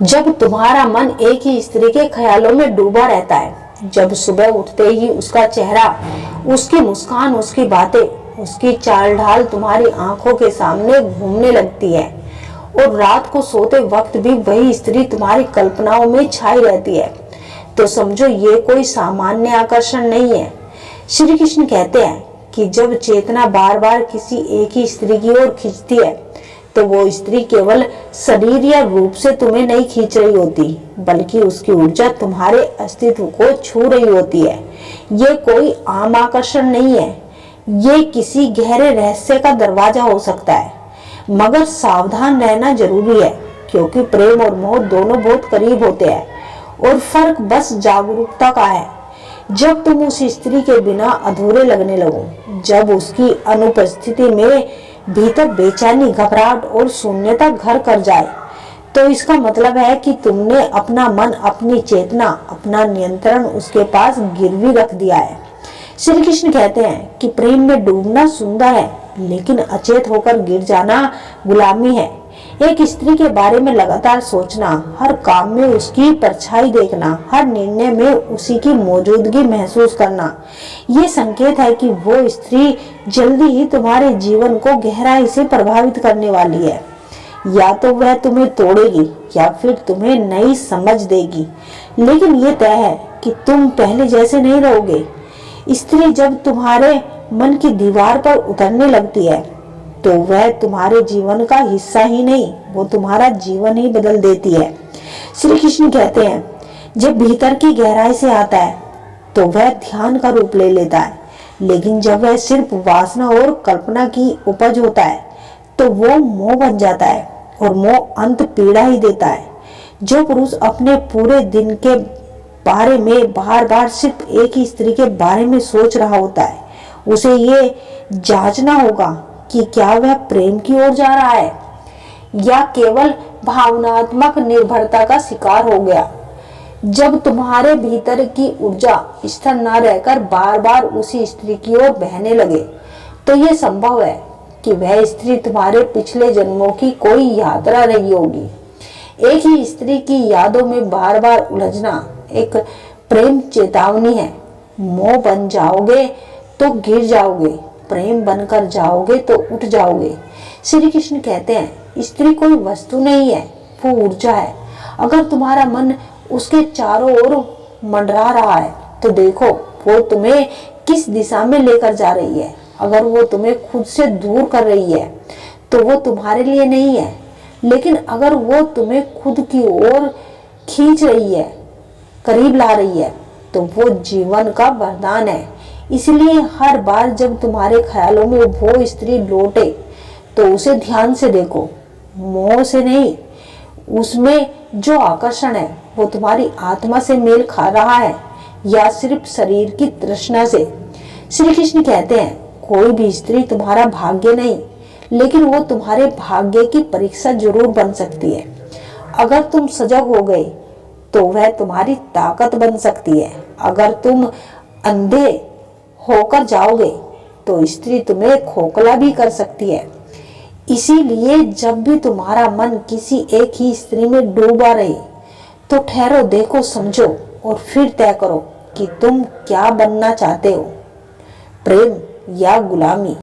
जब तुम्हारा मन एक ही स्त्री के ख्यालों में डूबा रहता है, जब सुबह उठते ही उसका चेहरा, उसकी मुस्कान, उसकी बातें, उसकी चाल ढाल तुम्हारी आंखों के सामने घूमने लगती है और रात को सोते वक्त भी वही स्त्री तुम्हारी कल्पनाओं में छाई रहती है, तो समझो ये कोई सामान्य आकर्षण नहीं है। श्री कृष्ण कहते हैं कि जब चेतना बार बार किसी एक ही स्त्री की ओर खींचती है, तो वो स्त्री केवल शरीर या रूप से तुम्हें नहीं खींच रही होती, बल्कि उसकी ऊर्जा तुम्हारे अस्तित्व को छू रही होती है। ये कोई आम आकर्षण नहीं है, ये किसी गहरे रहस्य का दरवाजा हो सकता है। मगर सावधान रहना जरूरी है, क्योंकि प्रेम और मोह दोनों बहुत करीब होते हैं और फर्क बस जागरूकता का है। जब तुम उस स्त्री के बिना अधूरे लगने लगो, जब उसकी अनुपस्थिति में भीतर बेचैनी, घबराहट और शून्यता घर कर जाए, तो इसका मतलब है कि तुमने अपना मन, अपनी चेतना, अपना नियंत्रण उसके पास गिरवी रख दिया है। श्री कृष्ण कहते हैं कि प्रेम में डूबना सुंदर है, लेकिन अचेत होकर गिर जाना गुलामी है। एक स्त्री के बारे में लगातार सोचना, हर काम में उसकी परछाई देखना, हर निर्णय में उसी की मौजूदगी महसूस करना, ये संकेत है कि वो स्त्री जल्दी ही तुम्हारे जीवन को गहराई से प्रभावित करने वाली है। या तो वह तुम्हें तोड़ेगी या फिर तुम्हें नई समझ देगी, लेकिन ये तय है कि तुम पहले जैसे नहीं रहोगे। स्त्री जब तुम्हारे मन की दीवार पर उतरने लगती है, तो वह तुम्हारे जीवन का हिस्सा ही नहीं, वो तुम्हारा जीवन ही बदल देती है। श्री कृष्ण कहते हैं, जब भीतर की गहराई से आता है तो वह ध्यान का रूप ले लेता है, लेकिन जब वह सिर्फ वासना और कल्पना की उपज होता है, तो वो मोह बन जाता है और मोह अंत पीड़ा ही देता है। जो पुरुष अपने पूरे दिन के बारे में बार बार सिर्फ एक ही स्त्री के बारे में सोच रहा होता है, उसे ये जांचना होगा कि क्या वह प्रेम की ओर जा रहा है या केवल भावनात्मक निर्भरता का शिकार हो गया। जब तुम्हारे भीतर की ऊर्जा स्थिर न रहकर बार बार उसी स्त्री की ओर बहने लगे, तो यह संभव है कि वह स्त्री तुम्हारे पिछले जन्मों की कोई यात्रा रही होगी। एक ही स्त्री की यादों में बार बार उलझना एक प्रेम चेतावनी है। मोह बन जाओगे तो गिर जाओगे, प्रेम बनकर जाओगे तो उठ जाओगे। श्री कृष्ण कहते हैं, स्त्री कोई वस्तु नहीं है, वो ऊर्जा है। अगर तुम्हारा मन उसके चारों ओर मंडरा रहा है, तो देखो वो तुम्हें किस दिशा में लेकर जा रही है। अगर वो तुम्हें खुद से दूर कर रही है, तो वो तुम्हारे लिए नहीं है, लेकिन अगर वो तुम्हें खुद की ओर खींच रही है, करीब ला रही है, तो वो जीवन का वरदान है। इसलिए हर बार जब तुम्हारे ख्यालों में वो स्त्री लौटे, तो उसे ध्यान से देखो, मोह से नहीं। उसमें जो आकर्षण है वो तुम्हारी आत्मा से मेल खा रहा है या सिर्फ शरीर की तृष्णा से। श्री कृष्ण कहते हैं, कोई भी स्त्री तुम्हारा भाग्य नहीं, लेकिन वो तुम्हारे भाग्य की परीक्षा जरूर बन सकती है। अगर तुम सजग हो गए तो वह तुम्हारी ताकत बन सकती है। अगर तुम अंधे होकर जाओगे तो स्त्री तुम्हें खोखला भी कर सकती है। इसीलिए जब भी तुम्हारा मन किसी एक ही स्त्री में डूबा रहे, तो ठहरो, देखो, समझो और फिर तय करो कि तुम क्या बनना चाहते हो, प्रेम या गुलामी।